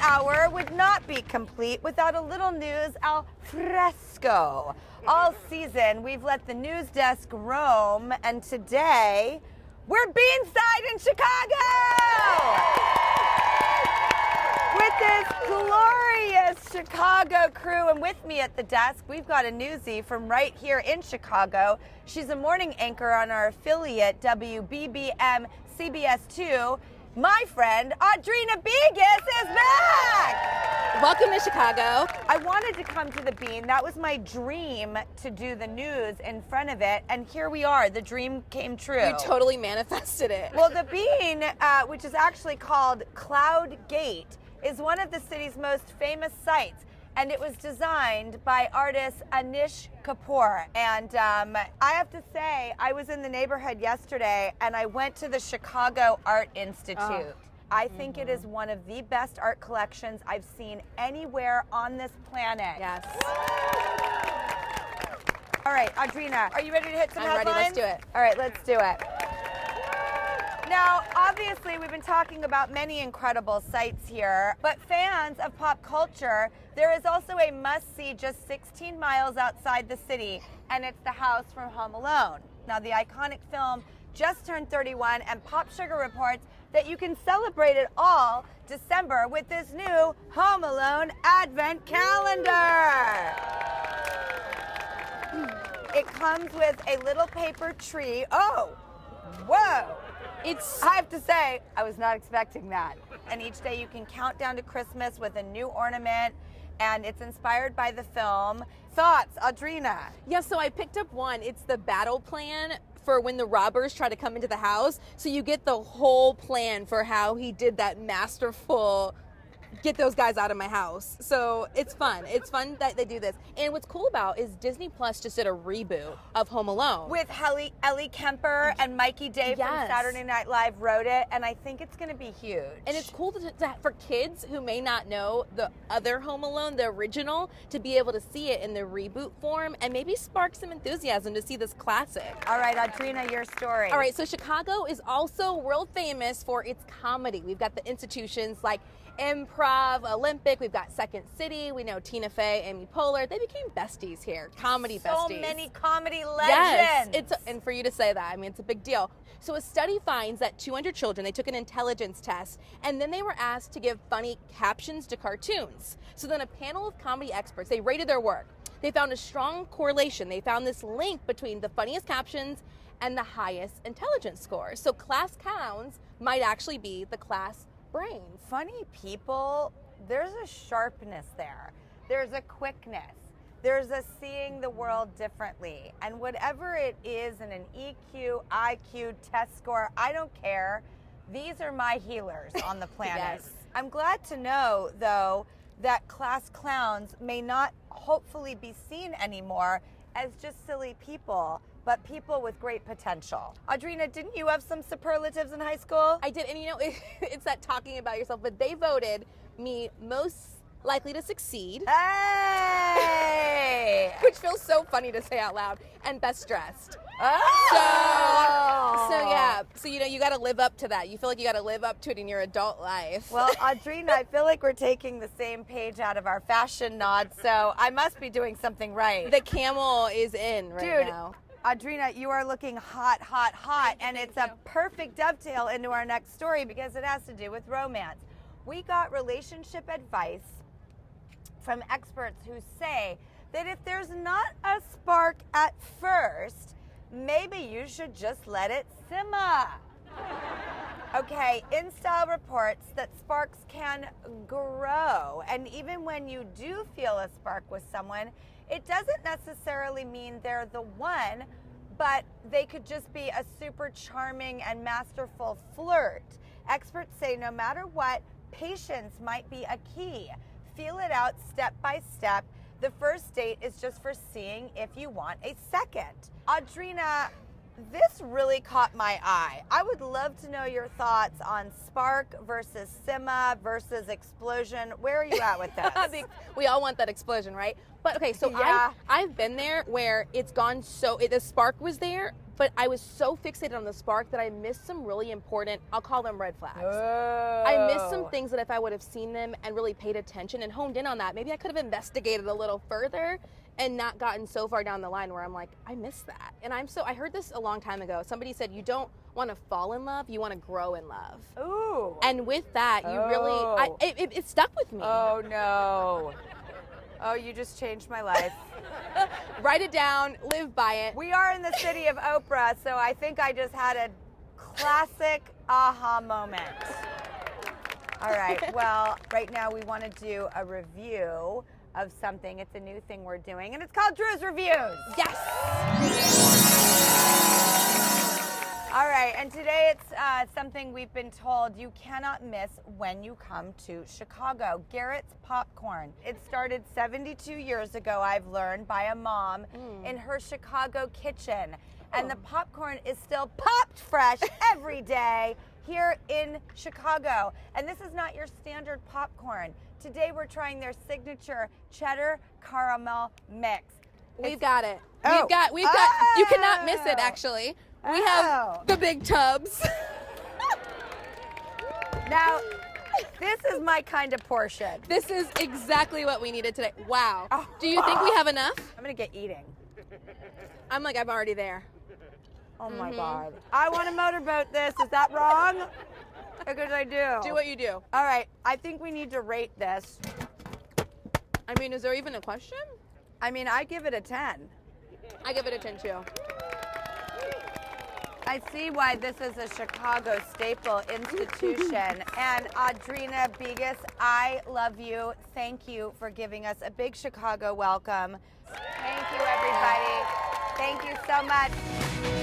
hour would not be complete without a little news al fresco. All season, we've let the news desk roam, and today, we're beanside in Chicago! With this glorious Chicago crew, and with me at the desk, we've got a newsie from right here in Chicago. She's a morning anchor on our affiliate, WBBM CBS 2. My friend, Audrina Bigos is back! Welcome to Chicago. I wanted to come to the Bean. That was my dream, to do the news in front of it, and here we are. The dream came true. You totally manifested it. Well, the Bean, which is actually called Cloud Gate, is one of the city's most famous sites, and it was designed by artist Anish Kapoor. And I have to say, I was in the neighborhood yesterday, and I went to the Chicago Art Institute. I think it is one of the best art collections I've seen anywhere on this planet. Yes. All right, Audrina, are you ready to hit some headlines? I'm ready, let's do it. All right, let's do it. Now, obviously, we've been talking about many incredible sites here, but fans of pop culture, there is also a must-see just 16 miles outside the city, and it's the house from Home Alone. Now, the iconic film just turned 31, and Pop Sugar reports that you can celebrate it all December with this new Home Alone Advent Calendar. It comes with a little paper tree. Oh, whoa. I have to say, I was not expecting that. And each day you can count down to Christmas with a new ornament, and it's inspired by the film. Thoughts, Audrina? Yeah, so I picked up one. It's the battle plan for when the robbers try to come into the house. So you get the whole plan for how he did that masterful get those guys out of my house. So it's fun. It's fun that they do this. And what's cool about is Disney Plus just did a reboot of Home Alone. With Ellie Kemper and Mikey Day from Saturday Night Live wrote it, and I think it's going to be huge. And it's cool for kids who may not know the other Home Alone, the original, to be able to see it in the reboot form and maybe spark some enthusiasm to see this classic. All right, Audrina, your story. All right, so Chicago is also world famous for its comedy. We've got the institutions like Improv, Olympic, we've got Second City, we know Tina Fey, Amy Poehler. They became besties here, comedy besties. So many comedy legends. Yes, and for you to say that, I mean, it's a big deal. So a study finds that 200 children, they took an intelligence test, and then they were asked to give funny captions to cartoons. So then a panel of comedy experts, they rated their work. They found a strong correlation. They found this link between the funniest captions and the highest intelligence score. So class clowns might actually be the class brains. Funny people, there's a sharpness there. There's a quickness. There's a seeing the world differently. And whatever it is in an EQ, IQ, test score, I don't care. These are my healers on the planet. Yes. I'm glad to know, though, that class clowns may not hopefully be seen anymore as just silly people, but people with great potential. Audrina, didn't you have some superlatives in high school? I did, and you know, it's that talking about yourself, but they voted me most likely to succeed. Hey! Which feels so funny to say out loud, and best dressed. Oh! So yeah, so you know, you gotta live up to that. You feel like you gotta live up to it in your adult life. Well, Audrina, I feel like we're taking the same page out of our fashion nod, so I must be doing something right. The camel is in right now. Audrina, you are looking hot, hot, hot, and it's a perfect dovetail into our next story because it has to do with romance. We got relationship advice from experts who say that if there's not a spark at first, maybe you should just let it simmer. Okay, InStyle reports that sparks can grow, and even when you do feel a spark with someone, it doesn't necessarily mean they're the one, but they could just be a super charming and masterful flirt. Experts say no matter what, patience might be a key. Feel it out step by step. The first date is just for seeing if you want a second. Audrina, this really caught my eye. I would love to know your thoughts on spark versus simmer versus explosion. Where are you at with this? We all want that explosion, right? But okay, so Yeah. I've been there where it's gone the spark was there, but I was so fixated on the spark that I missed some really important, I'll call them red flags. Oh. I missed some things that if I would have seen them and really paid attention and honed in on that, maybe I could have investigated a little further and not gotten so far down the line where I'm like, I missed that. And I heard this a long time ago. Somebody said you don't want to fall in love, you want to grow in love. Ooh. And with that, you really, it stuck with me. Oh, no. Oh, you just changed my life. Write it down, live by it. We are in the city of Oprah, so I think I just had a classic aha moment. All right, well, right now we want to do a review of something. It's a new thing we're doing, and it's called Drew's Reviews. Yes. All right, and today it's something we've been told you cannot miss when you come to Chicago. Garrett's Popcorn. It started 72 years ago, I've learned, by a mom in her Chicago kitchen. And the popcorn is still popped fresh every day here in Chicago. And this is not your standard popcorn. Today we're trying their signature cheddar caramel mix. We've got it. We've got, you cannot miss it actually. We have the big tubs. Now, this is my kind of portion. This is exactly what we needed today. Wow. Do you think we have enough? I'm gonna get eating. I'm already there. Oh my God. I want to motorboat this. Is that wrong? Because I do. Do what you do. All right. I think we need to rate this. I mean, is there even a question? I mean, I give it a 10. I give it a 10 too. I see why this is a Chicago staple institution. And Audrina, Bigos, I love you. Thank you for giving us a big Chicago welcome. Thank you, everybody. Thank you so much.